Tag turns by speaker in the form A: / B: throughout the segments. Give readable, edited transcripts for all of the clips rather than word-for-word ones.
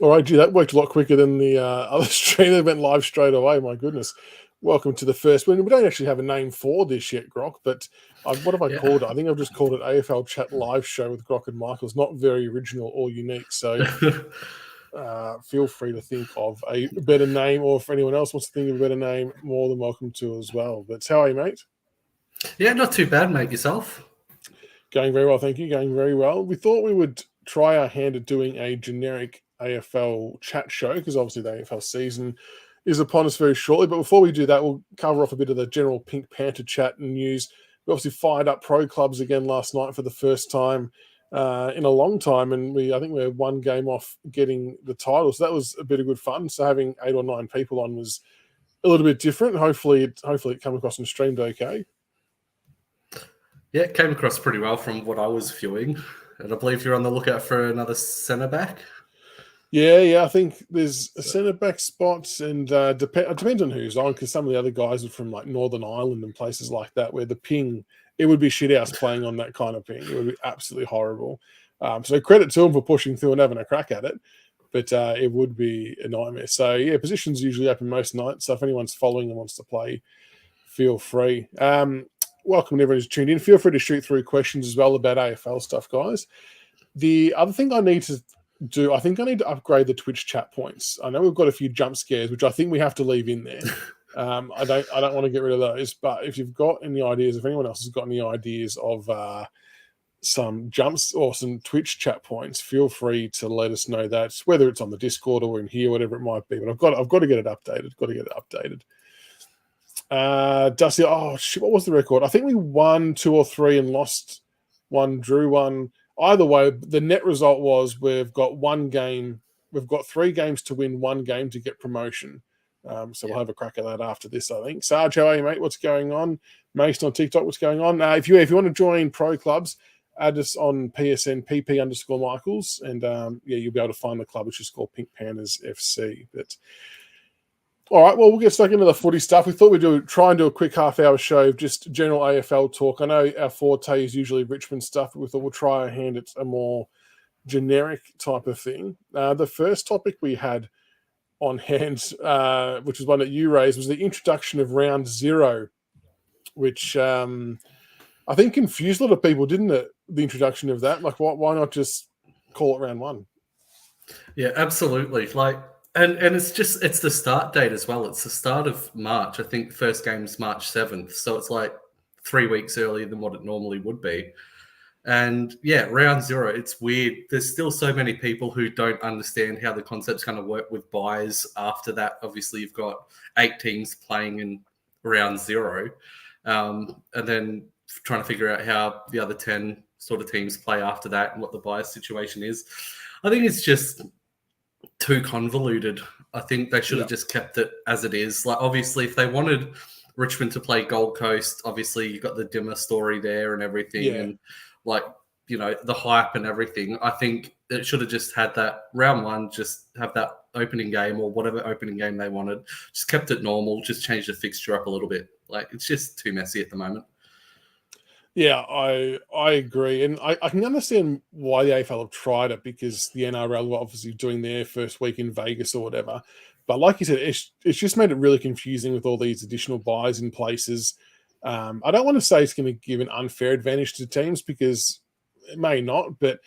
A: All right, gee, that worked a lot quicker than the other stream that went live straight away. My goodness. Welcome to the first one. We don't actually have a name for this yet, Grock, but what have I
B: Yeah.
A: called it? I think I've just called it AFL Chat Live Show with Grock and Michael. It's not very original or unique. So feel free to think of a better name, or if anyone else wants to think of a better name, more than welcome to as well. But how are you, mate?
B: Yeah, not too bad, mate. Yourself?
A: Going very well, thank you. Going very well. We thought we would try our hand at doing a generic AFL chat show because obviously the AFL season is upon us very shortly. But before we do that, we'll cover off a bit of the general Pink Panther chat and news. We obviously fired up pro clubs again last night for the first time in a long time, and I think we're one game off getting the title. So that was a bit of good fun. So having 8 or 9 people on was a little bit different. Hopefully it came across and streamed okay.
B: Yeah, it came across pretty well from what I was viewing. And I believe you're on the lookout for another centre back.
A: Yeah. I think there's a centre back spot, and it depends on who's on, because some of the other guys are from like Northern Ireland and places like that, where the ping, it would be shit house playing on that kind of ping. It would be absolutely horrible. So credit to them for pushing through and having a crack at it, but it would be a nightmare. So yeah, positions usually open most nights. So if anyone's following and wants to play, feel free. Welcome to everyone who's tuned in. Feel free to shoot through questions as well about AFL stuff, guys. The other thing I need to do, I think I need to upgrade the Twitch chat points. I know we've got a few jump scares, which I think we have to leave in there. I don't want to get rid of those. But if you've got any ideas, if anyone else has got any ideas of some jumps or some Twitch chat points, feel free to let us know that, whether it's on the Discord or in here, whatever it might be. But I've got to get it updated. Dusty, oh shit, what was the record? I think we won 2 or 3 and lost 1, drew 1. Either way, the net result was we've got 1 game. We've got 3 games to win, 1 game to get promotion. So we'll have a crack at that after this, I think. Sarge, how are you, mate? What's going on? Mason on TikTok, what's going on? If you want to join pro clubs, add us on PSN pp_Michaels, and you'll be able to find the club, which is called Pink Panthers FC. But all right, well, we'll get stuck into the footy stuff. We thought we'd try and do a quick half-hour show of just general AFL talk. I know our forte is usually Richmond stuff, but we thought we'll try our hand at a more generic type of thing. The first topic we had on hand, which was one that you raised, was the introduction of round 0, which I think confused a lot of people, didn't it? The introduction of that. Like, why not just call it round 1?
B: Yeah, absolutely. And it's the start date as well. It's the start of March. I think first game's March 7th. So it's like 3 weeks earlier than what it normally would be. And yeah, round 0, it's weird. There's still so many people who don't understand how the concept's going to work with buys after that. Obviously, you've got 8 teams playing in round 0. And then trying to figure out how the other 10 sort of teams play after that and what the buy situation is. I think it's just too convoluted. I think they should have just kept it as it is. Like, obviously, if they wanted Richmond to play Gold Coast, obviously you've got the Dimmer story there and everything, and the hype and everything. I think it should have just had that round 1, just have that opening game or whatever opening game they wanted. Just kept it normal, just changed the fixture up a little bit. Like, it's just too messy at the moment.
A: Yeah, I agree. And I can understand why the AFL have tried it, because the NRL were obviously doing their first week in Vegas or whatever. But like you said, it's just made it really confusing with all these additional buys in places. I don't want to say it's going to give an unfair advantage to teams, because it may not, but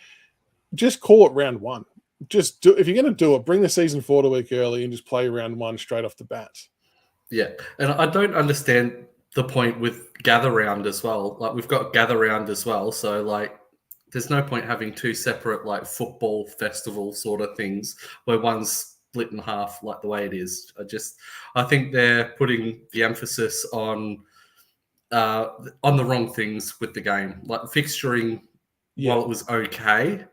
A: just call it round 1. Just do, if you're going to do it, bring the season forward a week early and just play round 1 straight off the bat.
B: Yeah, and I don't understand the point with gather round as well. Like, we've got gather round as well, so like there's no point having 2 separate like football festival sort of things where one's split in half like the way it is. I think they're putting the emphasis on the wrong things with the game. Like, fixturing, while it was okay,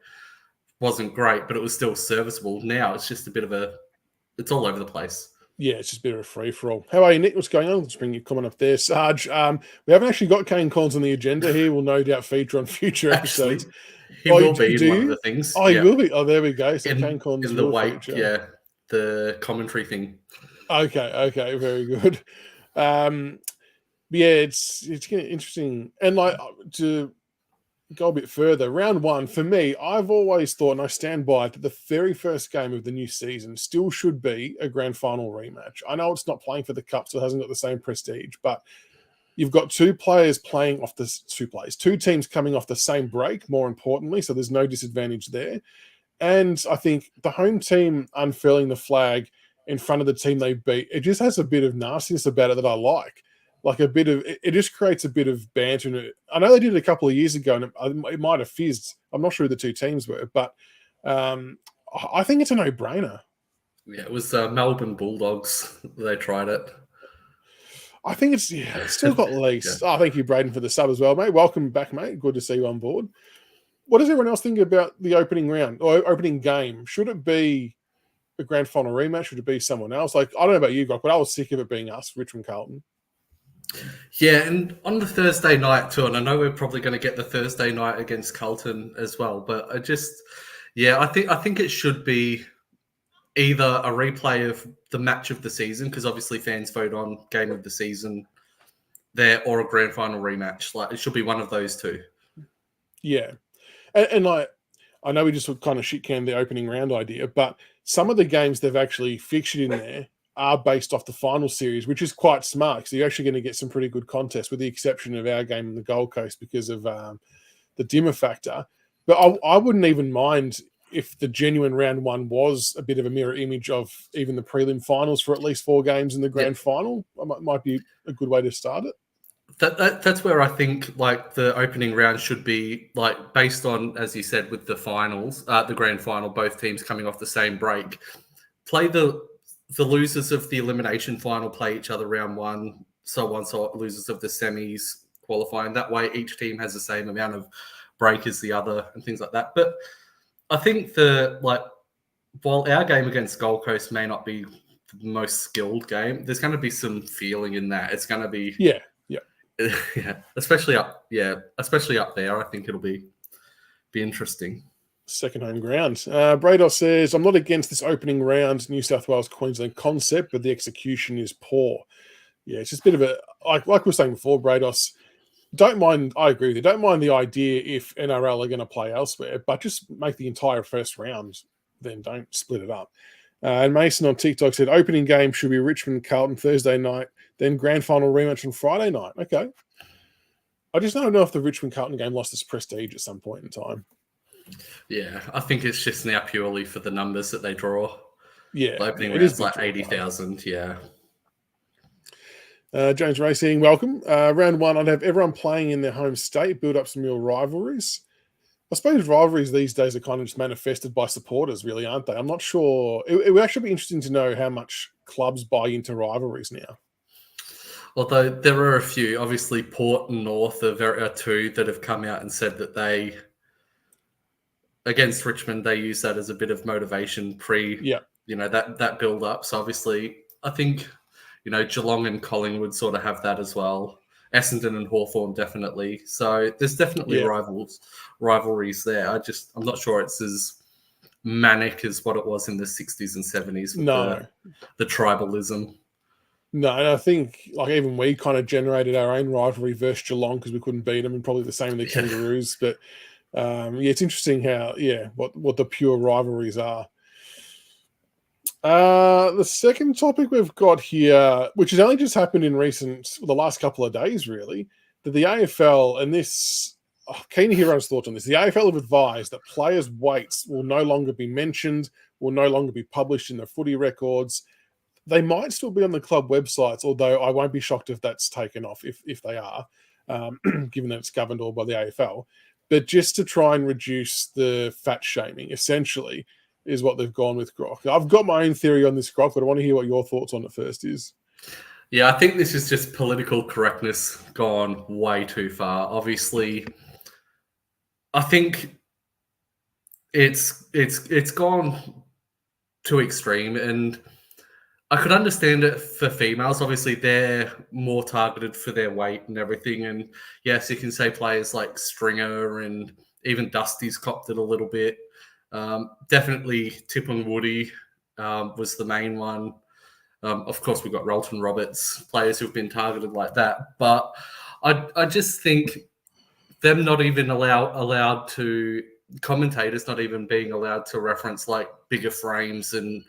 B: wasn't great, but it was still serviceable. Now it's just it's all over the place.
A: Yeah, it's just a bit of a free-for-all. How are you, Nick? What's going on? Let's bring your comment up there. Sarge, we haven't actually got Kane Collins on the agenda here. We'll no doubt feature on future episodes.
B: He will be in one of the things.
A: Oh, he will be? Oh, there we go. So
B: Kane
A: Collins
B: in the
A: will
B: wake,
A: feature.
B: the commentary thing.
A: Okay, very good. It's getting interesting. And like, to go a bit further. Round one, for me, I've always thought, and I stand by it, that the very first game of the new season still should be a grand final rematch. I know it's not playing for the cup, so it hasn't got the same prestige, but you've got two teams coming off the same break, more importantly, so there's no disadvantage there. And I think the home team unfurling the flag in front of the team they beat, it just has a bit of nastiness about it that I like. Like a bit of, it just creates a bit of banter. I know they did it a couple of years ago, and it might have fizzed. I'm not sure who the two teams were, but I think it's a no-brainer.
B: Yeah, it was Melbourne Bulldogs. They tried it.
A: I think it's still got legs. Yeah. Oh, thank you, Braden, for the sub as well, mate. Welcome back, mate. Good to see you on board. What does everyone else think about the opening round or opening game? Should it be a grand final rematch? Should it be someone else? Like, I don't know about you, Grock, but I was sick of it being us, Richmond Carlton.
B: Yeah, and on the Thursday night too, and I know we're probably going to get the Thursday night against Carlton as well, but I think it should be either a replay of the match of the season, because obviously fans vote on game of the season there, or a grand final rematch. Like, it should be one of those two.
A: Yeah. And I know we just kind of shit-canned the opening round idea, but some of the games they've actually fixtured in there are based off the final series, which is quite smart. So you're actually going to get some pretty good contests, with the exception of our game in the Gold Coast because of the dimmer factor. But I wouldn't even mind if the genuine round one was a bit of a mirror image of even the prelim finals for at least 4 games in the grand final. Might be a good way to start it.
B: That's where I think like the opening round should be like based on, as you said, with the finals, the grand final, both teams coming off the same break. Play the losers of the elimination final play each other round one, so losers of the semis qualifying. That way, each team has the same amount of break as the other and things like that. But I think while our game against Gold Coast may not be the most skilled game, there's going to be some feeling in that. It's going to be yeah, especially up there. I think it'll be interesting.
A: Second home ground. Brados says, I'm not against this opening round New South Wales Queensland concept, but the execution is poor. Yeah, it's just a bit of a like we were saying before, Brados. Don't mind. I agree with you. Don't mind the idea if NRL are going to play elsewhere, but just make the entire first round. Then don't split it up. And Mason on TikTok said opening game should be Richmond Carlton Thursday night, then grand final rematch on Friday night. Okay. I just don't know if the Richmond Carlton game lost its prestige at some point in time.
B: Yeah, I think it's just now purely for the numbers that they draw.
A: Yeah,
B: the opening round's like 80,000. Yeah.
A: James Racing, welcome. Round one, I'd have everyone playing in their home state, build up some real rivalries. I suppose rivalries these days are kind of just manifested by supporters, really, aren't they? I'm not sure. It would actually be interesting to know how much clubs buy into rivalries now.
B: Although there are a few, obviously Port and North are two that have come out and said that they, against Richmond, they use that as a bit of motivation that build up. So obviously, I think, Geelong and Collingwood sort of have that as well. Essendon and Hawthorn definitely. So there's definitely rivalries there. I'm not sure it's as manic as what it was in the 60s and 70s with the tribalism.
A: No, and I think even we kind of generated our own rivalry versus Geelong because we couldn't beat them, and probably the same with the Kangaroos. But it's interesting how what the pure rivalries are. The second topic we've got here, which has only just happened in the last couple of days, really, that the AFL, and this, keen to hear everyone's thoughts on this, the AFL have advised that players' weights will no longer be mentioned, will no longer be published in the footy records. They might still be on the club websites, although I won't be shocked if that's taken off, if they are, given that it's governed all by the AFL. But just to try and reduce the fat shaming, essentially, is what they've gone with, Grock. I've got my own theory on this, Grock, but I want to hear what your thoughts on it first is.
B: Yeah, I think this is just political correctness gone way too far. Obviously, I think it's gone too extreme, and I could understand it for females. Obviously, they're more targeted for their weight and everything. And yes, you can say players like Stringer and even Dusty's copped it a little bit. Definitely Tipung Woody was the main one. Of course, we've got Rolton Roberts, players who've been targeted like that. But I just think them not even allowed to, commentators not even being allowed to reference like bigger frames and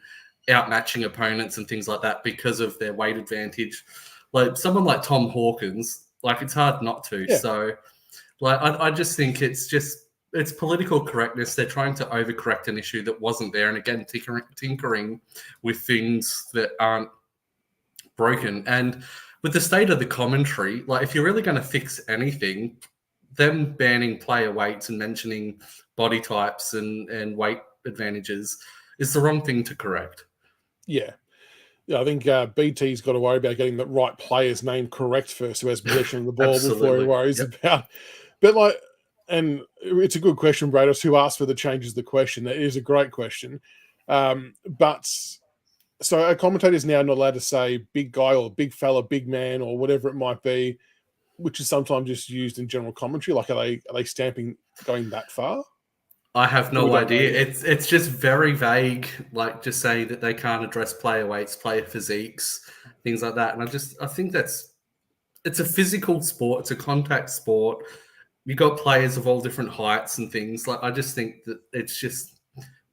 B: outmatching opponents and things like that because of their weight advantage. Like someone like Tom Hawkins, like it's hard not to.
A: Yeah.
B: So like I just think it's political correctness. They're trying to overcorrect an issue that wasn't there, and again tinkering with things that aren't broken. And with the state of the commentary, like if you're really going to fix anything, them banning player weights and mentioning body types and weight advantages is the wrong thing to correct.
A: Yeah. Yeah, I think BT's got to worry about getting the right player's name correct first, who has possession of the ball before he worries about. But like, and it's a good question, Brados, who asked for the changes. The question that is a great question, but so a commentator is now not allowed to say big guy or big fella, big man, or whatever it might be, which is sometimes just used in general commentary. Like, are they stamping going that far?
B: I have no idea.
A: Know.
B: It's just very vague, like just saying that they can't address player weights, player physiques, things like that. And I think it's a physical sport. It's a contact sport. You got players of all different heights and things. Like I just think that it's just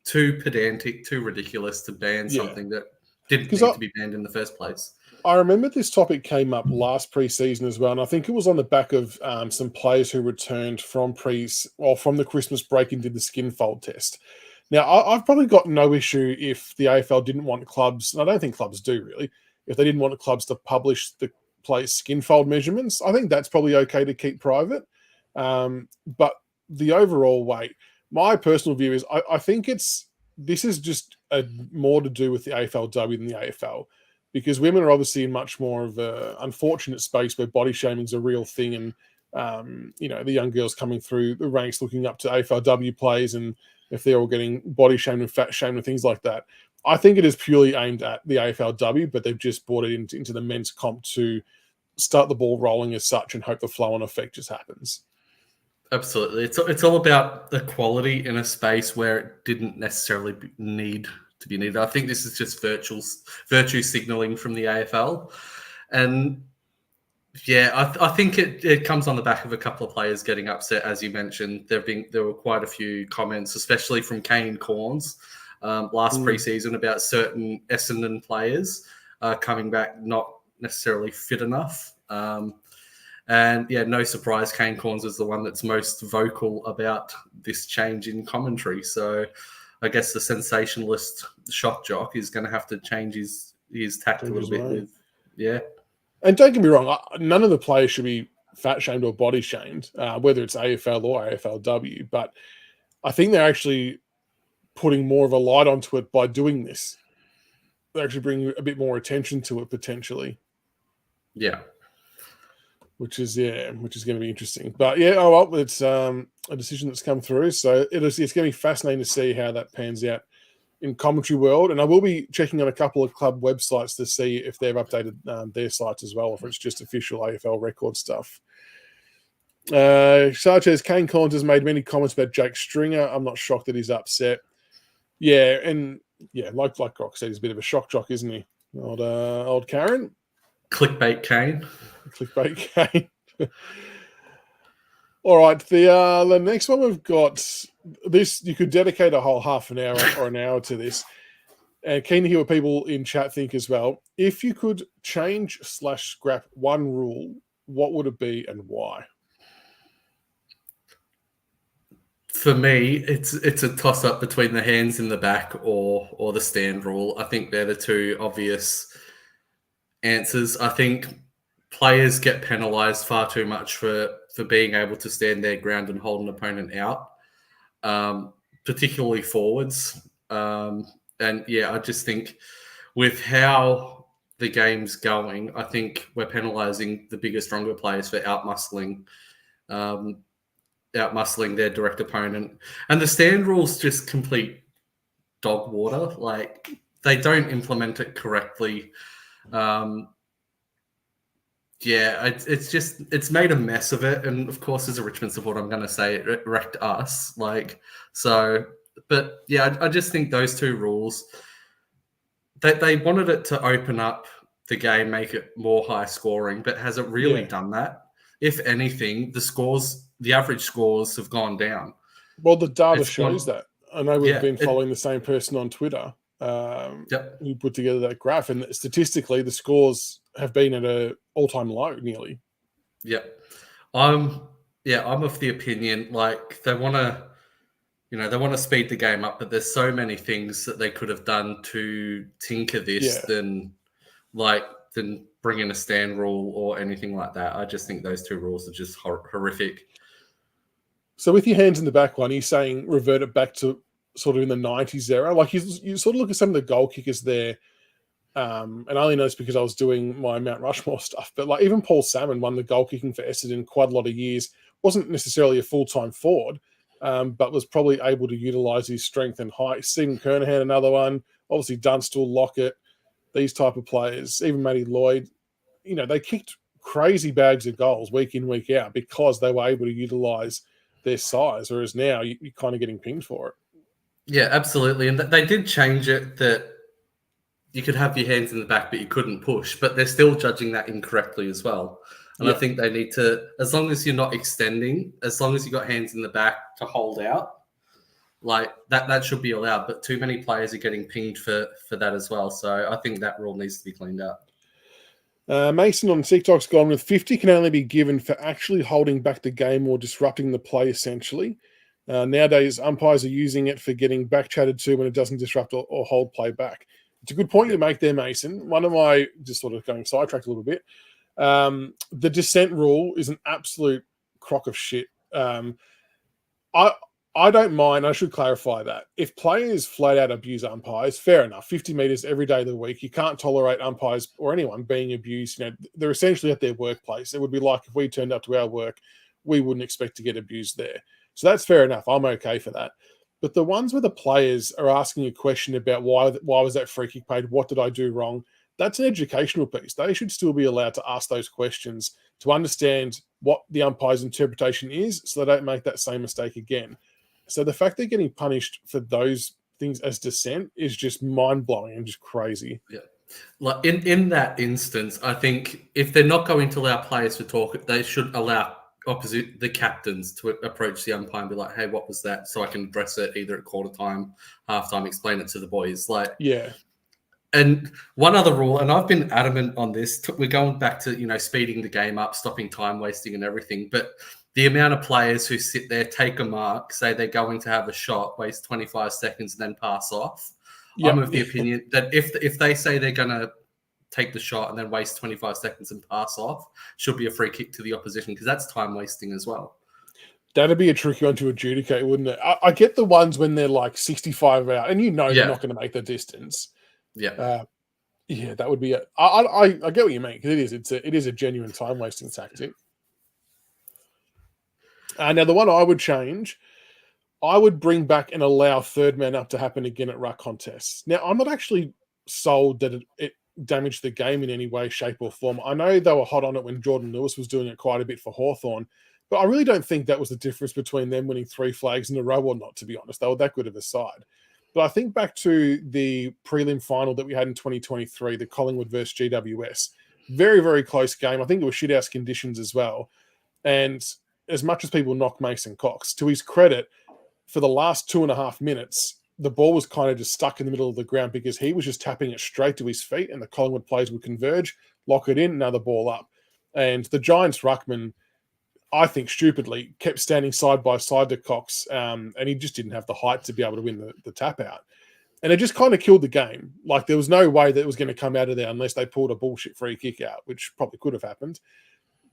B: too pedantic, too ridiculous to ban something that didn't need to be banned in the first place.
A: I remember this topic came up last preseason as well, and I think it was on the back of some players who returned from from the Christmas break and did the skin fold test. Now, I've probably got no issue if the AFL didn't want clubs, and I don't think clubs do really, if they didn't want clubs to publish the players' skin fold measurements. I think that's probably okay to keep private. But the overall weight, my personal view is I think this is just more to do with the AFLW than the AFL. Because women are obviously in much more of an unfortunate space where body shaming is a real thing, and the young girls coming through the ranks looking up to AFLW players, and if they're all getting body shamed and fat shamed and things like that. I think it is purely aimed at the AFLW, but they've just brought it into the men's comp to start the ball rolling as such and hope the flow-on effect just happens.
B: Absolutely. It's all about the quality in a space where it didn't necessarily need to be needed. I think this is just virtue signaling from the AFL. And yeah, I think it comes on the back of a couple of players getting upset, as you mentioned. There were quite a few comments, especially from Kane Corns last preseason about certain Essendon players coming back not necessarily fit enough. And yeah, no surprise, Kane Corns is the one that's most vocal about this change in commentary. So I guess the sensationalist shock jock is going to have to change his tact a little bit.
A: And don't get me wrong, none of the players should be fat shamed or body shamed, whether it's AFL or AFLW. But I think they're actually putting more of a light onto it by doing this. They're actually bringing a bit more attention to it potentially.
B: Yeah.
A: Which is going to be interesting. But yeah, oh well, it's a decision that's come through. So it's going to be fascinating to see how that pans out in commentary world. And I will be checking on a couple of club websites to see if they've updated their sites as well, or if it's just official AFL record stuff. Such as Kane Collins has made many comments about Jake Stringer. I'm not shocked that he's upset. Yeah, and yeah, like Grock said, he's a bit of a shock jock, isn't he? Old Karen.
B: Clickbait Kane.
A: Clickbait Kane. All right, the next one we've got this. You could dedicate a whole half an hour or an hour to this, and keen to hear what people in chat think as well. If you could change/scrap one rule, what would it be and why?
B: For me, it's a toss up between the hands in the back or the stand rule. I think they're the two obvious answers. I think players get penalised far too much for being able to stand their ground and hold an opponent out, particularly forwards. And yeah, I just think with how the game's going, I think we're penalising the bigger, stronger players for outmuscling their direct opponent. And the stand rule's just complete dog water. Like, they don't implement it correctly. It's made a mess of it. And of course, as a Richmond supporter, I'm going to say it wrecked us. But yeah, I just think those two rules, they wanted it to open up the game, make it more high scoring, but has it really done that? If anything, the scores the average scores have gone down.
A: Well, the data
B: It's
A: shows
B: gone,
A: that. I know we've
B: yeah,
A: been following the same person on Twitter
B: yep,
A: who put together that graph, and statistically, the scores have been at an all-time low, nearly.
B: yep. I'm of the opinion like they want to speed the game up, but there's so many things that they could have done to tinker this
A: Yeah.
B: than bring in a stand rule or anything like that. I just think those two rules are just horrific.
A: So with your hands in the back one, you're saying revert it back to sort of in the 90s era? Like you sort of look at some of the goal kickers there, and I only know this because I was doing my Mount Rushmore stuff, but like even Paul Salmon won the goal kicking for Essendon quite a lot of years, wasn't necessarily a full-time forward, but was probably able to utilise his strength and height. Stephen Kernahan, another one, obviously Dunstall, Lockett, these type of players, even Matty Lloyd, they kicked crazy bags of goals week in, week out because they were able to utilise their size, whereas now you're kind of getting pinged for it.
B: Yeah, absolutely. And they did change it that you could have your hands in the back, but you couldn't push. But they're still judging that incorrectly as well. And I think they need to, as long as you're not extending, as long as you got hands in the back to hold out, like that should be allowed. But too many players are getting pinged for that as well. So I think that rule needs to be cleaned up.
A: Mason on TikTok's gone with 50 can only be given for actually holding back the game or disrupting the play, essentially. Nowadays, umpires are using it for getting back chatted to when it doesn't disrupt or hold play back. It's a good point you make there, Mason. One of my, just sort of going sidetracked a little bit, the dissent rule is an absolute crock of shit. I don't mind. I should clarify that. If players flat out abuse umpires, fair enough. 50 metres every day of the week. You can't tolerate umpires or anyone being abused. They're essentially at their workplace. It would be like if we turned up to our work, we wouldn't expect to get abused there. So that's fair enough. I'm okay for that. But the ones where the players are asking a question about why was that free kick paid? What did I do wrong? That's an educational piece. They should still be allowed to ask those questions to understand what the umpire's interpretation is so they don't make that same mistake again. So the fact they're getting punished for those things as dissent is just mind-blowing and just crazy.
B: Yeah. Like in that instance, I think if they're not going to allow players to talk, they should allow the captains to approach the umpire and be like, hey, what was that? So I can address it either at quarter time, half time, explain it to the boys.
A: Yeah.
B: And one other rule, and I've been adamant on this, we're going back to, speeding the game up, stopping time wasting and everything. But the amount of players who sit there, take a mark, say they're going to have a shot, waste 25 seconds and then pass off. Yep. I'm of the opinion that if they say they're going to take the shot and then waste 25 seconds and pass off, should be a free kick to the opposition because that's time wasting as well.
A: That'd be a tricky one to adjudicate, wouldn't it? I get the ones when they're like 65 out and they're not going to make the distance.
B: Yeah.
A: That would be it. I get what you mean because it is a genuine time wasting tactic. Now the one I would change, I would bring back and allow third man up to happen again at ruck contests. Now I'm not actually sold that it damaged the game in any way, shape or form. I know they were hot on it when Jordan Lewis was doing it quite a bit for Hawthorn, but I really don't think that was the difference between them winning 3 flags in a row or not, to be honest. They were that good of a side. But I think back to the prelim final that we had in 2023, the Collingwood versus GWS. Very, very close game. I think it was shithouse conditions as well. And as much as people knock Mason Cox, to his credit, for the last 2.5 minutes, the ball was kind of just stuck in the middle of the ground because he was just tapping it straight to his feet and the Collingwood players would converge, lock it in, another ball up. And the Giants ruckman, I think stupidly, kept standing side by side to Cox, and he just didn't have the height to be able to win the tap out. And it just kind of killed the game. Like there was no way that it was going to come out of there unless they pulled a bullshit free kick out, which probably could have happened.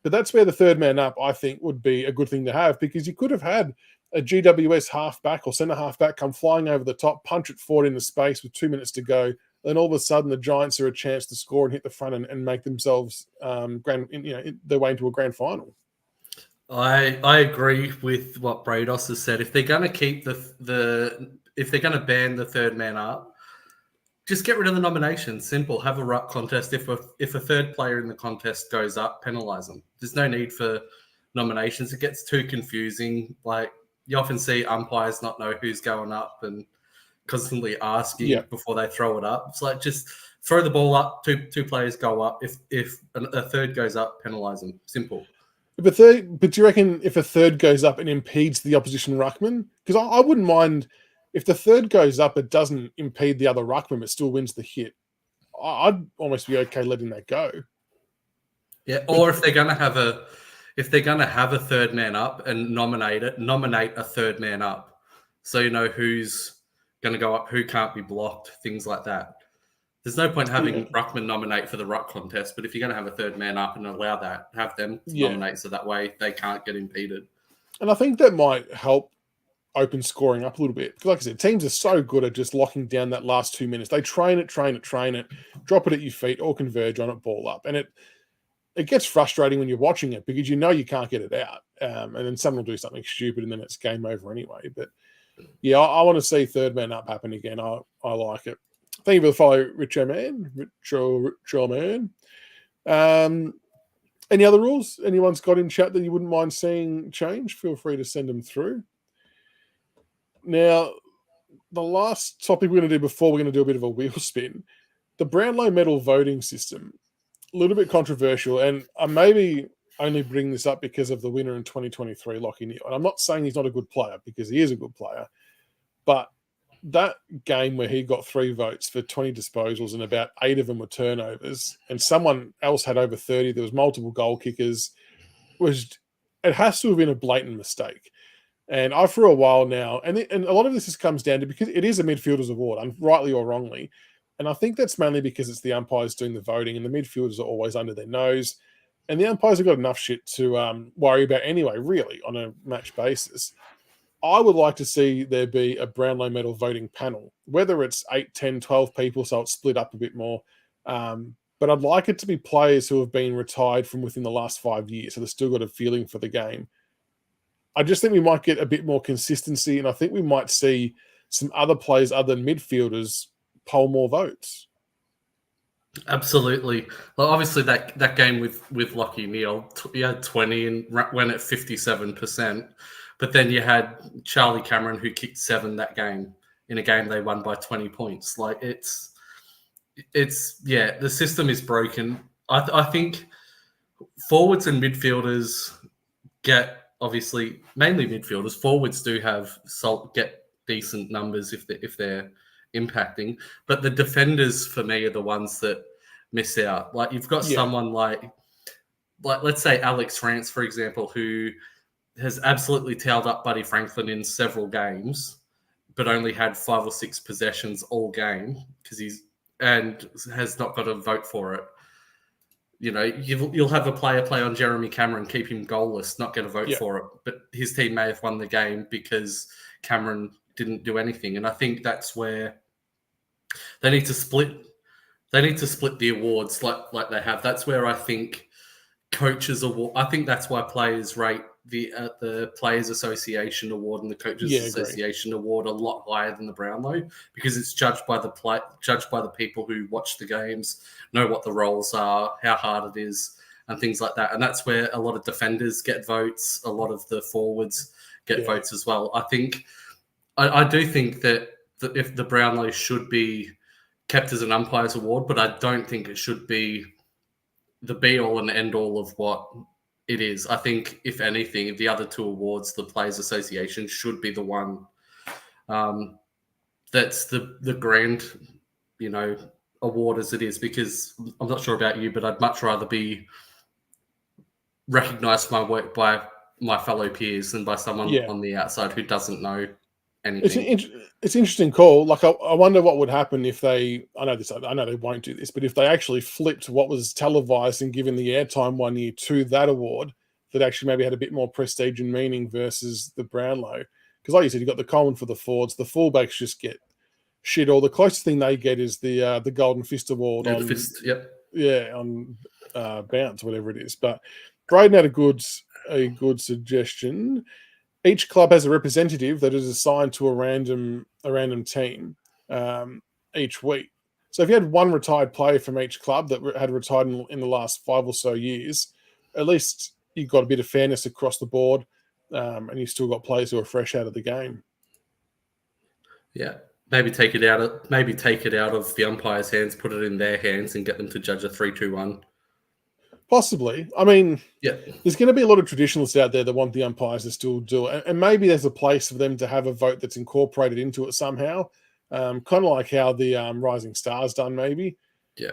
A: But that's where the third man up, I think, would be a good thing to have because you could have had a GWS halfback or centre halfback come flying over the top, punch it forward into space with 2 minutes to go. Then all of a sudden, the Giants are a chance to score and hit the front and make themselves their way into a grand final.
B: I agree with what Brados has said. If they're going to keep if they're going to ban the third man up, just get rid of the nominations. Simple. Have a ruck contest. If a third player in the contest goes up, penalise them. There's no need for nominations. It gets too confusing. Like you often see umpires not know who's going up and constantly asking before they throw it up. It's like just throw the ball up. Two players go up. If a third goes up, penalise them. Simple.
A: But do you reckon if a third goes up and impedes the opposition ruckman? Because I wouldn't mind if the third goes up, it doesn't impede the other ruckman, but still wins the hit. I'd almost be okay letting that go.
B: Yeah, or if they're going to have a third man up and nominate a third man up, so you know who's going to go up, who can't be blocked, things like that. There's no point having ruckman nominate for the ruck contest, but if you're going to have a third man up and allow that, have them nominate so that way they can't get impeded.
A: And I think that might help open scoring up a little bit. Because like I said, teams are so good at just locking down that last 2 minutes. They train it, drop it at your feet or converge on it, ball up. And it gets frustrating when you're watching it because you know you can't get it out. And then someone will do something stupid and then it's game over anyway. But yeah, I want to see third man up happen again. I like it. Thank you for the follow, Richo Man. Any other rules anyone's got in chat that you wouldn't mind seeing change? Feel free to send them through. Now, the last topic we're going to do before we're going to do a bit of a wheel spin, the Brownlow medal voting system, a little bit controversial, and I maybe only bring this up because of the winner in 2023, Lachie Neale. And I'm not saying he's not a good player because he is a good player, but that game where he got 3 votes for 20 disposals and about 8 of them were turnovers, and someone else had over 30, there was multiple goal kickers, it has to have been a blatant mistake. And I, for a while now, and a lot of this comes down to because it is a midfielders award, rightly or wrongly. And I think that's mainly because it's the umpires doing the voting and the midfielders are always under their nose. And the umpires have got enough shit to worry about anyway, really, on a match basis. I would like to see there be a Brownlow medal voting panel, whether it's 8, 10, 12 people, so it's split up a bit more. But I'd like it to be players who have been retired from within the last 5 years, so they've still got a feeling for the game. I just think we might get a bit more consistency, and I think we might see some other players other than midfielders poll more votes.
B: Absolutely. Well, obviously that game with Lachie Neale, you had 20 and went at 57%, but then you had Charlie Cameron who kicked 7 that game in a game they won by 20 points. Like it's the system is broken. I think forwards and midfielders get. Obviously, mainly midfielders. Forwards do get decent numbers if they're impacting, but the defenders for me are the ones that miss out. Like you've got someone like let's say Alex France, for example, who has absolutely tailed up Buddy Franklin in several games, but only had 5 or 6 possessions all game because and has not got a vote for it. You know, you'll have a player play on Jeremy Cameron, keep him goalless, not get a vote for it, but his team may have won the game because Cameron didn't do anything. And I think that's where they need to split. They need to split the awards like they have. That's where I think coaches award. I think that's why players rate the Players Association award and the Coaches Association award a lot higher than the Brownlow because it's judged by the people who watch the games, know what the roles are, how hard it is, and things like that. And that's where a lot of defenders get votes, a lot of the forwards get votes as well. I think I do think that if the Brownlow should be kept as an umpires award, but I don't think it should be the be all and end all of what it is. I think, if anything, the other 2 awards, the Players Association, should be the one that's the grand, award as it is. Because I'm not sure about you, but I'd much rather be recognised for my work by my fellow peers than by someone on the outside who doesn't know anything.
A: It's an interesting call. Like, I wonder what would happen if I know they won't do this, but if they actually flipped what was televised and given the airtime one year to that award that actually maybe had a bit more prestige and meaning versus the Brownlow. Because like you said, you've got the Coleman for the forwards. The fullbacks just get shit. Or the closest thing they get is the Golden Fist Award.
B: The Fist, yep.
A: Yeah, on Bounce, whatever it is. But Braden had a good suggestion. Each club has a representative that is assigned to a random team each week. So if you had one retired player from each club that had retired in the last 5 or so years, at least you've got a bit of fairness across the board, and you've still got players who are fresh out of the game.
B: Yeah, maybe take it out of the umpires' hands, put it in their hands, and get them to judge a 3-2-1.
A: Possibly. I mean,
B: Yeah,
A: there's going to be a lot of traditionalists out there that want the umpires to still do it. And maybe there's a place for them to have a vote that's incorporated into it somehow. Kind of like how the Rising Stars done, maybe.
B: yeah.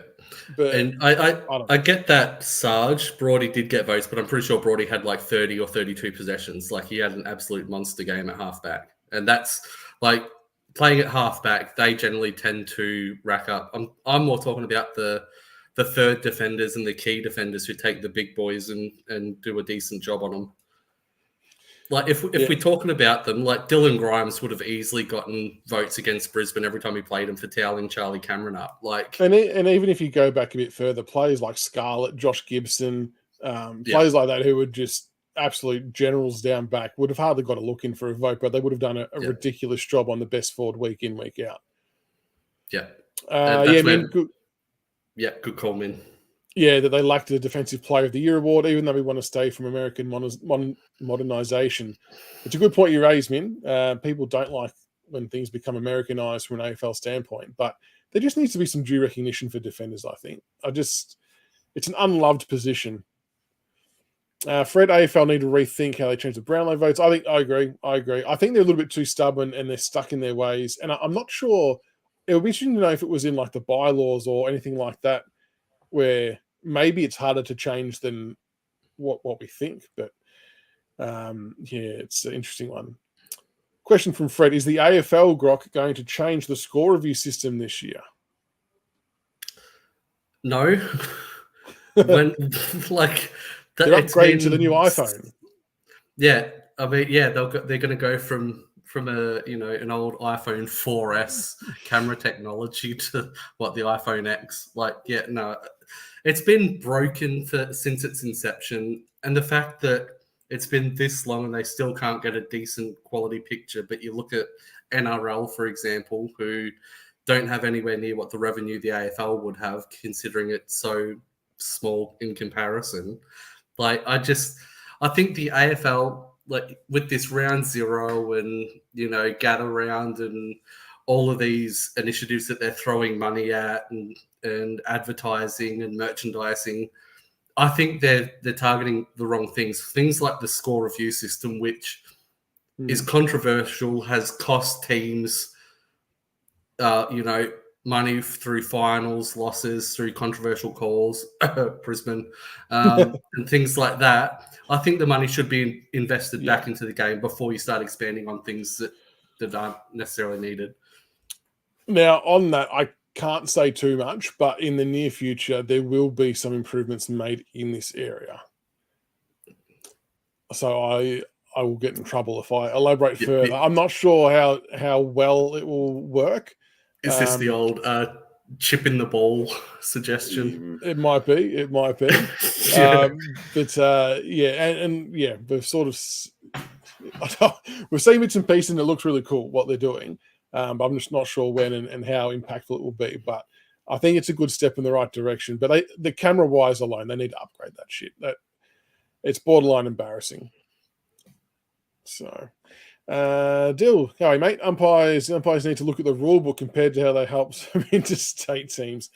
A: But
B: And I
A: don't
B: I
A: know.
B: get that Sarge Brody did get votes, but I'm pretty sure Brody had like 30 or 32 possessions. Like he had an absolute monster game at halfback, and that's like playing at halfback. They generally tend to rack up. I'm more talking about the third defenders and the key defenders who take the big boys and do a decent job on them. Like if
A: Yeah.
B: we're talking about them, like Dylan Grimes would have easily gotten votes against Brisbane every time he played him for toweling Charlie Cameron up. Like,
A: And even if you go back a bit further, players like Scarlett, Josh Gibson,
B: yeah,
A: players like that who were just absolute generals down back would have hardly got a look in for a vote, but they would have done a
B: yeah,
A: ridiculous job on the best forward week in, week out.
B: yeah.
A: Yeah, I
B: That's
A: mean,
B: where, yeah, good call, man.
A: yeah, that they lacked the Defensive Player of the Year award, even though we want to stay from American modernisation. It's a good point you raised, Min. People don't like when things become Americanized from an AFL standpoint, but there just needs to be some due recognition for defenders, I think. It's an unloved position. Fred, AFL need to rethink how they change the Brownlow votes. I agree. I think they're a little bit too stubborn and they're stuck in their ways. And I'm not sure. It would be interesting to know if it was in like the bylaws or anything like that, where maybe it's harder to change than what we think. But yeah, it's an interesting one. Question from Fred: is the AFL Grock going to change the score review system this year?
B: No, when like
A: They're upgrading to the new iPhone.
B: Yeah, I mean, yeah, they're going to go from a an old iPhone 4S camera technology to what the iPhone X. Like, yeah, no, it's been broken since its inception, and the fact that it's been this long and they still can't get a decent quality picture. But you look at NRL, for example, who don't have anywhere near what the revenue the AFL would have, considering it's so small in comparison. Like, I think the AFL, like with this round zero and gather round and all of these initiatives that they're throwing money at and advertising and merchandising, I think they're targeting the wrong things. Things like the score review system, which is controversial, has cost teams money through finals, losses, through controversial calls, Brisbane, and things like that. I think the money should be invested back into the game before you start expanding on things that aren't necessarily needed.
A: Now, on that, I can't say too much, but in the near future, there will be some improvements made in this area. So I will get in trouble if I elaborate further. I'm not sure how well it will work.
B: Is this the old chip in the ball suggestion?
A: It might be.
B: Yeah.
A: Yeah, we've sort of we've seen bits and pieces, and it looks really cool what they're doing. But I'm just not sure when and how impactful it will be. But I think it's a good step in the right direction. But the camera wise alone, they need to upgrade that shit. It's borderline embarrassing. So, Dill, how are you, mate? Umpires need to look at the rule book compared to how they help some interstate teams.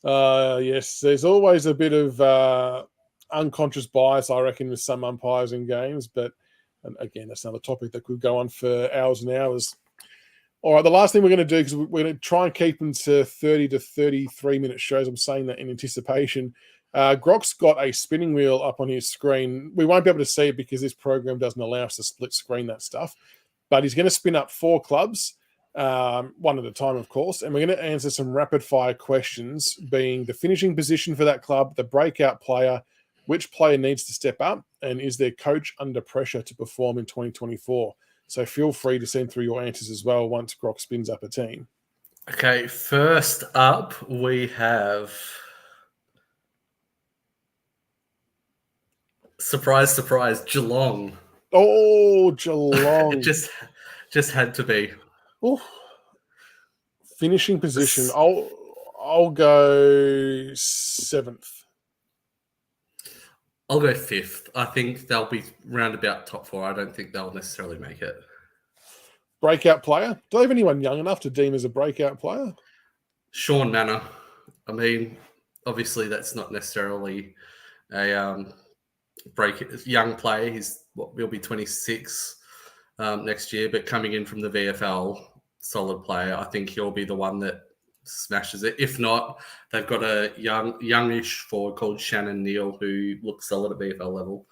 A: Yes, there's always a bit of unconscious bias, I reckon, with some umpires in games. But again, that's another topic that could go on for hours and hours. All right, the last thing we're going to do, because we're going to try and keep them to 30 to 33-minute shows. I'm saying that in anticipation. Grock's got a spinning wheel up on his screen. We won't be able to see it because this program doesn't allow us to split screen that stuff. But he's going to spin up 4 clubs, one at a time, of course. And we're going to answer some rapid-fire questions, being the finishing position for that club, the breakout player, which player needs to step up, and is their coach under pressure to perform in 2024? So feel free to send through your answers as well once Grock spins up a team.
B: Okay, first up we have... Surprise, surprise, Geelong.
A: Oh, Geelong.
B: It just had to be.
A: Ooh. Finishing position. I'll go 7th.
B: I'll go 5th. I think they'll be round about top 4. I don't think they'll necessarily make it.
A: Breakout player? Do they have anyone young enough to deem as a breakout player?
B: Sean Manor. I mean, obviously that's not necessarily a young player. He'll be 26 next year, but coming in from the VFL, solid player. I think he'll be the one that smashes it. If not, they've got a youngish forward called Shannon Neal who looks solid at VFL level.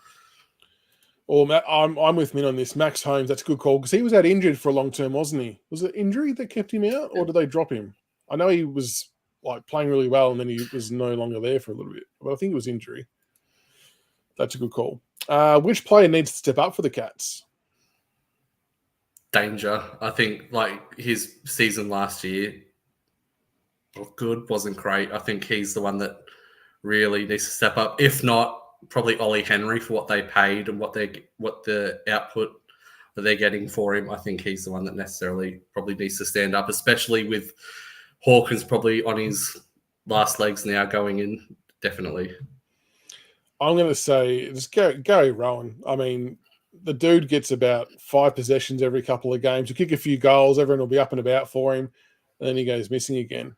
A: Or I'm with Min on this. Max Holmes, that's a good call because he was out injured for a long term, wasn't he? Was it injury that kept him out, or did they drop him? I know he was like playing really well, and then he was no longer there for a little bit. But I think it was injury. That's a good call. Which player needs to step up for the Cats?
B: Danger. I think like his season last year, good, wasn't great. I think he's the one that really needs to step up. If not, probably Ollie Henry for what they paid and what the output that they're getting for him. I think he's the one that necessarily probably needs to stand up, especially with Hawkins probably on his last legs now going in. Definitely.
A: I'm going to say just Gary Rowan. I mean, the dude gets about 5 possessions every couple of games. You kick a few goals, everyone will be up and about for him, and then he goes missing again.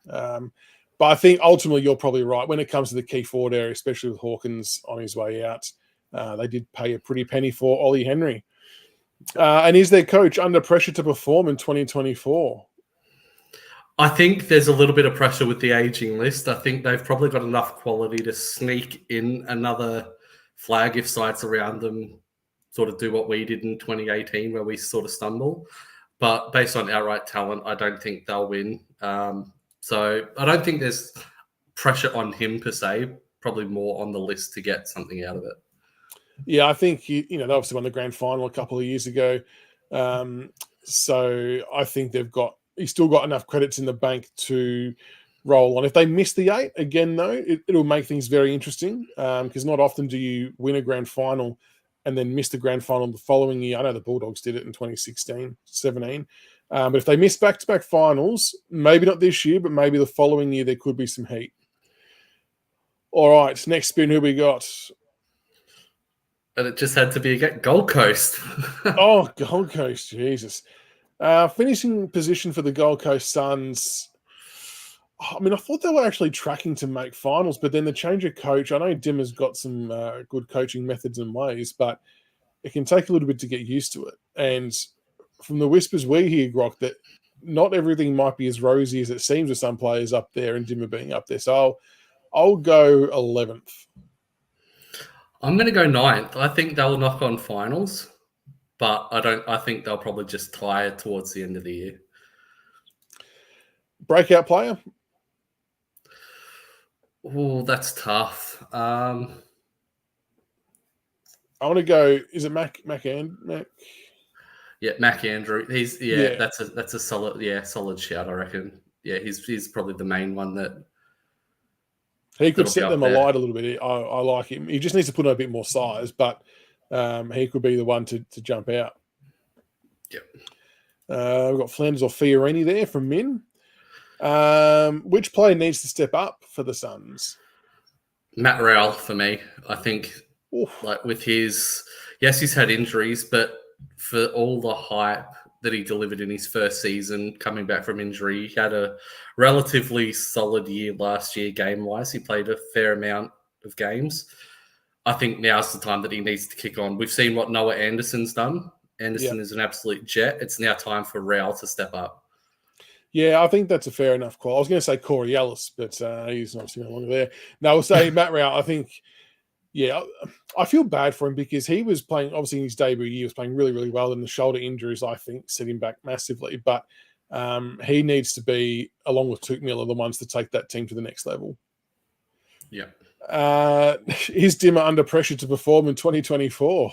A: But I think ultimately you're probably right. When it comes to the key forward area, especially with Hawkins on his way out, they did pay a pretty penny for Ollie Henry. And is their coach under pressure to perform in 2024?
B: I think there's a little bit of pressure with the aging list. I think they've probably got enough quality to sneak in another flag if sides around them sort of do what we did in 2018 where we sort of stumble. But based on outright talent, I don't think they'll win. So I don't think there's pressure on him per se, probably more on the list to get something out of it.
A: Yeah, I think, they obviously won the grand final a couple of years ago. So I think he's still got enough credits in the bank to roll on. If they miss the 8 again, though, it'll make things very interesting because not often do you win a grand final and then miss the grand final the following year. I know the Bulldogs did it in 2016, 17. But if they miss back-to-back finals, maybe not this year, but maybe the following year, there could be some heat. All right, next spin, who we got?
B: And it just had to be again Gold Coast.
A: Oh, Gold Coast, Jesus. Finishing position for the Gold Coast Suns. I mean, I thought they were actually tracking to make finals, but then the change of coach, I know Dimmer's got some good coaching methods and ways, but it can take a little bit to get used to it. And from the whispers we hear, Grock, that not everything might be as rosy as it seems with some players up there and Dimmer being up there. So I'll go 11th.
B: I'm going to go 9th. I think they'll knock on finals, but I think they'll probably just tie it towards the end of the year.
A: Breakout player?
B: Oh, that's tough.
A: I want to go. Is it Mac?
B: Yeah, Mac Andrew. That's a solid shout. I reckon. Yeah, he's probably the main one that
A: he could set them alight a little bit. I like him. He just needs to put on a bit more size, but he could be the one to jump out.
B: Yep.
A: We've got Flanders or Fiorini there from Min. Which player needs to step up for the Suns?
B: Matt Rowell for me. I think like with he's had injuries, but for all the hype that he delivered in his first season coming back from injury, he had a relatively solid year last year game-wise. He played a fair amount of games. I think now's the time that he needs to kick on. We've seen what Noah Anderson's done. Anderson is an absolute jet. It's now time for Rowell to step up.
A: Yeah, I think that's a fair enough call. I was going to say Corey Ellis, but he's obviously no longer there. No, I'll say Matt Rowell. I think, I feel bad for him because he was playing, obviously in his debut year, he was playing really, really well. And the shoulder injuries, I think, set him back massively. But he needs to be, along with Tuke Miller, the ones to take that team to the next level.
B: Yeah.
A: Is Dimmer under pressure to perform in 2024?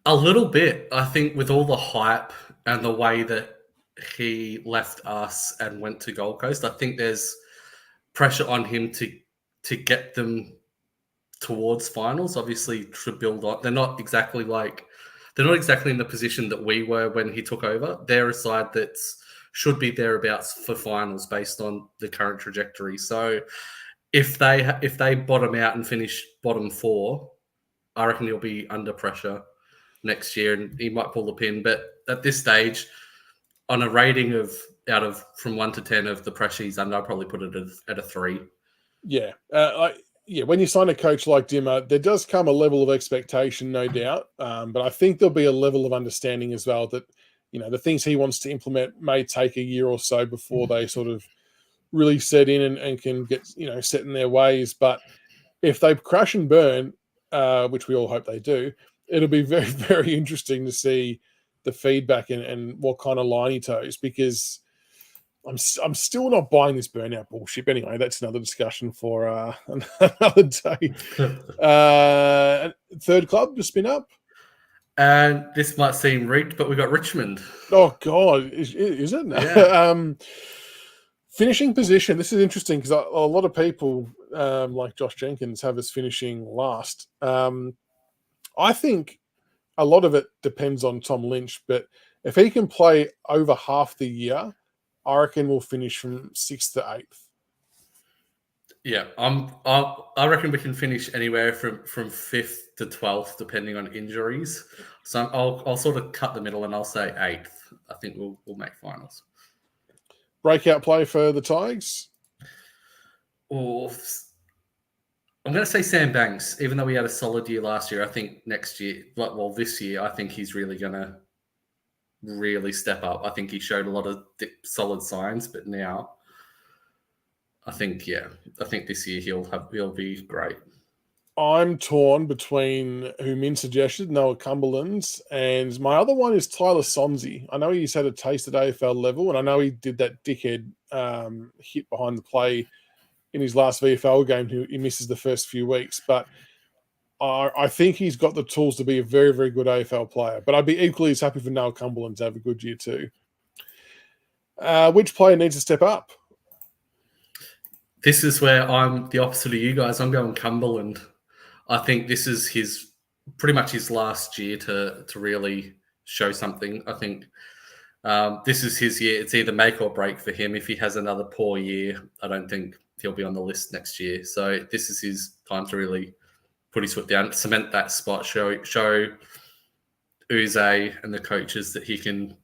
B: A little bit. I think with all the hype and the way that he left us and went to Gold Coast, I think there's pressure on him to get them towards finals. Obviously, to build on. They're not exactly in the position that we were when he took over. They're a side that should be thereabouts for finals based on the current trajectory. So if they bottom out and finish bottom 4, I reckon he'll be under pressure next year and he might pull the pin. But at this stage, on a rating from 1 to 10 of the pressure he's under, I'll probably put it at a 3.
A: Yeah. when you sign a coach like Dimmer, there does come a level of expectation, no doubt. But I think there'll be a level of understanding as well that, the things he wants to implement may take a year or so before they sort of really set in and can get, set in their ways. But if they crash and burn, which we all hope they do, it'll be very, very interesting to see the feedback and what kind of line he toes, because I'm still not buying this burnout bullshit. Anyway, that's another discussion for another day. Third club to spin up.
B: And this might seem rigged, but we got Richmond.
A: Oh God, is it?
B: Yeah.
A: Finishing position. This is interesting because a lot of people, like Josh Jenkins, have us finishing last. I think a lot of it depends on Tom Lynch, but if he can play over half the year, I reckon we'll finish from 6th to 8th.
B: Yeah, I reckon we can finish anywhere from 5th to 12th, depending on injuries. So I'll sort of cut the middle and I'll say 8th. I think we'll make finals.
A: Breakout play for the Tigers?
B: Or I'm going to say Sam Banks. Even though he had a solid year last year, I think this year, I think he's really going to really step up. I think he showed a lot of solid signs, but now I think this year he'll be great.
A: I'm torn between who Min suggested, Noah Cumberland's, and my other one is Tyler Sonsie. I know he's had a taste at AFL level, and I know he did that dickhead hit behind the play in his last VFL game. He misses the first few weeks, but I think he's got the tools to be a very, very good AFL player. But I'd be equally as happy for Noah Cumberland to have a good year too. Which player needs to step up?
B: This is where I'm the opposite of you guys. I'm going Cumberland. I think this is pretty much his last year to really show something. I think this is his year. It's either make or break for him. If he has another poor year, I don't think he'll be on the list next year. So this is his time to really put his foot down, cement that spot, show Uze and the coaches that he can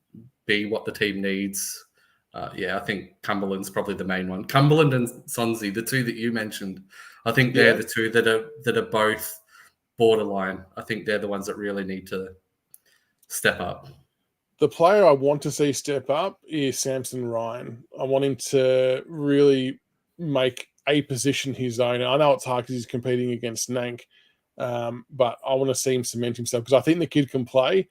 B: be what the team needs. I think Cumberland's probably the main one. Cumberland and Sonsie, the two that you mentioned, I think they're the two that are both borderline. I think they're the ones that really need to step up.
A: The player I want to see step up is Samson Ryan. I want him to really make a position his own. I know it's hard because he's competing against Nank, but I want to see him cement himself because I think the kid can play.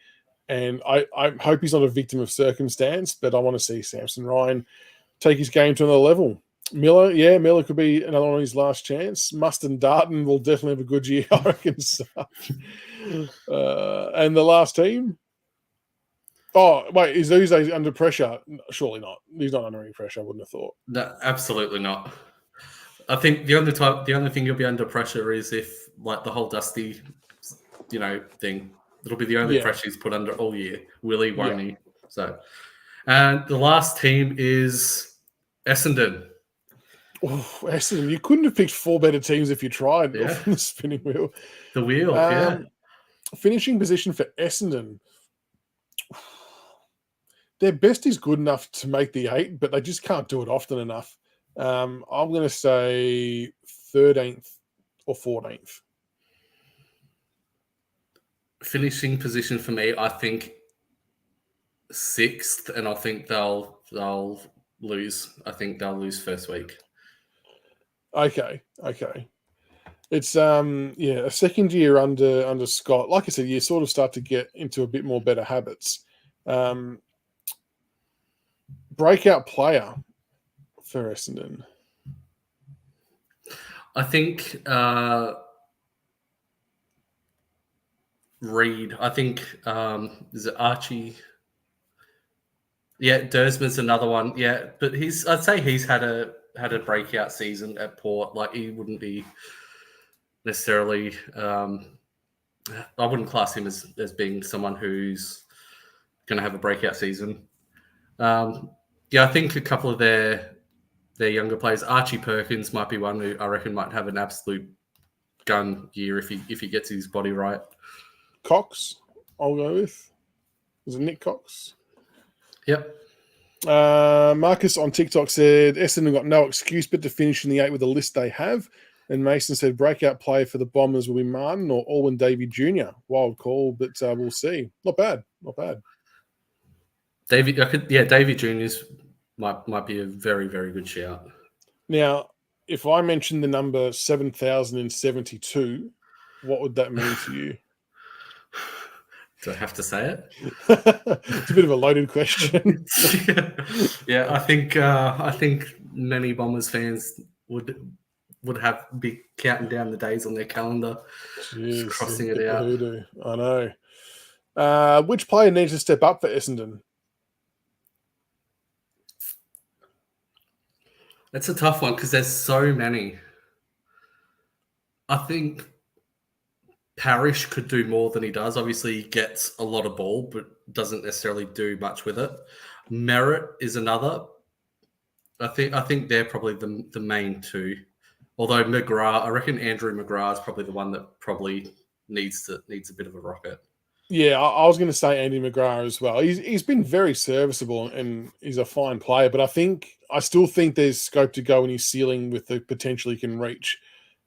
A: And I hope he's not a victim of circumstance, but I want to see Samson Ryan take his game to another level. Miller could be another one of his last chance. Must and Darton will definitely have a good year, I reckon. So. And the last team? Oh, wait, is Uze under pressure? Surely not. He's not under any pressure, I wouldn't have thought.
B: No, absolutely not. I think the only thing you'll be under pressure is if, like, the whole Dusty, thing. It'll be the only pressure he's put under all year. Willie, won't he? So, and the last team is Essendon.
A: Oh, Essendon. You couldn't have picked 4 better teams if you tried off the spinning wheel.
B: The wheel,
A: Finishing position for Essendon. Their best is good enough to make the 8, but they just can't do it often enough. I'm going to say 13th or 14th.
B: Finishing position for me, I think 6th, and I think they'll lose. I think they'll lose first week.
A: Okay. It's a second year under Scott. Like I said, you sort of start to get into a bit more better habits. Breakout player for Essendon.
B: I think Reed. I think is it Archie? Yeah, Dersman's another one. Yeah, but I'd say he's had a breakout season at Port. Like, he wouldn't be necessarily. I wouldn't class him as being someone who's going to have a breakout season. I think a couple of their younger players, Archie Perkins might be one who I reckon might have an absolute gun year if he gets his body right.
A: Cox, I'll go with. Is it Nick Cox?
B: Yep.
A: Marcus on TikTok said Essendon got no excuse but to finish in the 8 with the list they have. And Mason said breakout player for the Bombers will be Martin or Alwyn Davey Jr. Wild call, but we'll see. Not bad.
B: Davey Jr.'s might be a very, very good shout.
A: Now, if I mention the number 7,072, what would that mean to you?
B: Do I have to say it?
A: It's a bit of a loaded question.
B: Yeah, I think many Bombers fans would be counting down the days on their calendar,
A: Jeez,
B: just crossing it out.
A: Hoodoo. I know. Which player needs to step up for Essendon?
B: That's a tough one because there's so many. I think Parrish could do more than he does. Obviously, he gets a lot of ball, but doesn't necessarily do much with it. Merritt is another. I think they're probably the main two. Although McGrath, I reckon Andrew McGrath is probably the one that probably needs a bit of a rocket.
A: Yeah, I was going to say Andy McGrath as well. He's been very serviceable and he's a fine player, but I still think there's scope to go in his ceiling with the potential he can reach.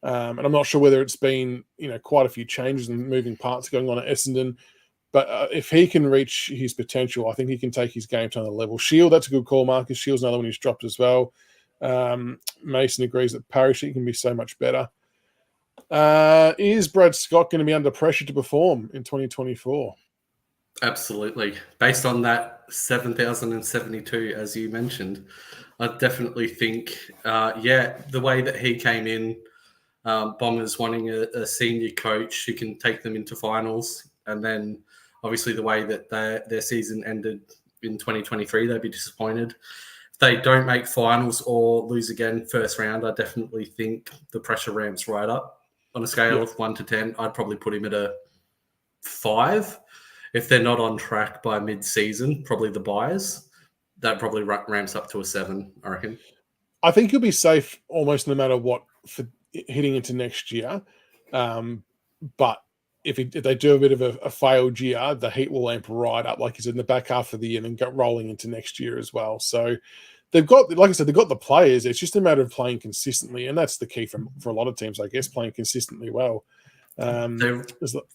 A: And I'm not sure whether it's been quite a few changes and moving parts going on at Essendon, but if he can reach his potential, I think he can take his game to another level. Shield, that's a good call, Marcus. Shield's another one who's dropped as well. Mason agrees that Parrish can be so much better. Is Brad Scott going to be under pressure to perform in 2024?
B: Absolutely. Based on that 7,072, as you mentioned, I definitely think, the way that he came in, Bombers wanting a senior coach who can take them into finals, and then obviously the way that their season ended in 2023, they'd be disappointed. If they don't make finals or lose again first round, I definitely think the pressure ramps right up. On a scale of 1 to 10, I'd probably put him at a 5. If they're not on track by mid-season, probably the buyers, that probably ramps up to a 7, I reckon.
A: I think he'll be safe almost no matter what for hitting into next year. But if they do a bit of a failed year, the heat will amp right up, like he's in the back half of the year and get rolling into next year as well. So they've got, like I said, they've got the players. It's just a matter of playing consistently, and that's the key for a lot of teams, I guess, playing consistently well.
B: They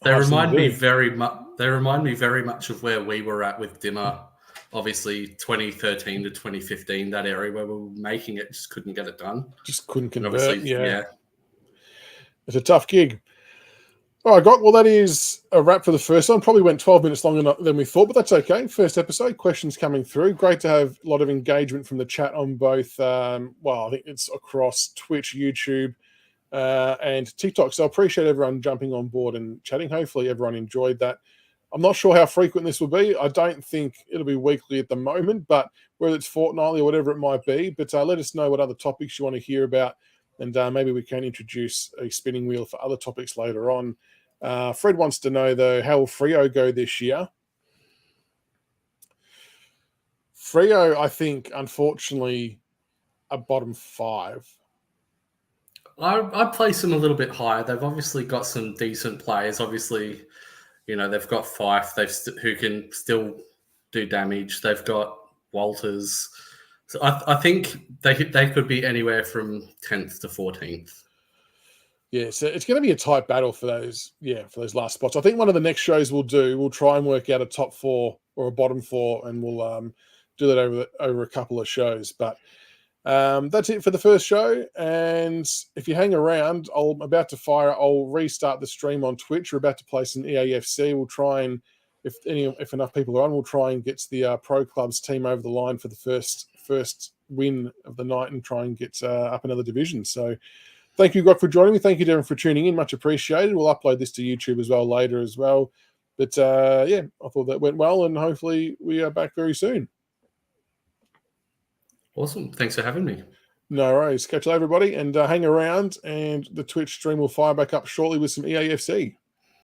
B: remind me very much of where we were at with Dimmer. Obviously, 2013 to 2015, that area where we were making it, just couldn't get it done.
A: Just couldn't convert. Yeah, it's a tough gig. All right, Grock. Well, that is a wrap for the first one. Probably went 12 minutes longer than we thought, but that's okay. First episode, questions coming through. Great to have a lot of engagement from the chat on both. I think it's across Twitch, YouTube, and TikTok. So I appreciate everyone jumping on board and chatting. Hopefully everyone enjoyed that. I'm not sure how frequent this will be. I don't think it'll be weekly at the moment, but whether it's fortnightly or whatever it might be. But let us know what other topics you want to hear about, and maybe we can introduce a spinning wheel for other topics later on. Fred wants to know, though, how will Freo go this year? Freo, I think, unfortunately, a bottom 5.
B: I'd place them a little bit higher. They've obviously got some decent players. Obviously, they've got Fife who can still do damage. They've got Walters. So I think they could be anywhere from 10th to 14th.
A: Yeah, so it's going to be a tight battle for those last spots. I think one of the next shows we'll try and work out a top 4 or a bottom 4, and we'll do that over a couple of shows. But that's it for the first show. And if you hang around, I'll restart the stream on Twitch. We're about to play some EAFC. We'll try and, if enough people are on, we'll try and get the Pro Clubs team over the line for the first win of the night and try and get up another division. So thank you, Grock, for joining me. Thank you, Darren, for tuning in. Much appreciated. We'll upload this to YouTube as well later as well. But I thought that went well, and hopefully we are back very soon.
B: Awesome. Thanks for having me.
A: No worries. Catch you later, everybody, and hang around, and the Twitch stream will fire back up shortly with some EAFC.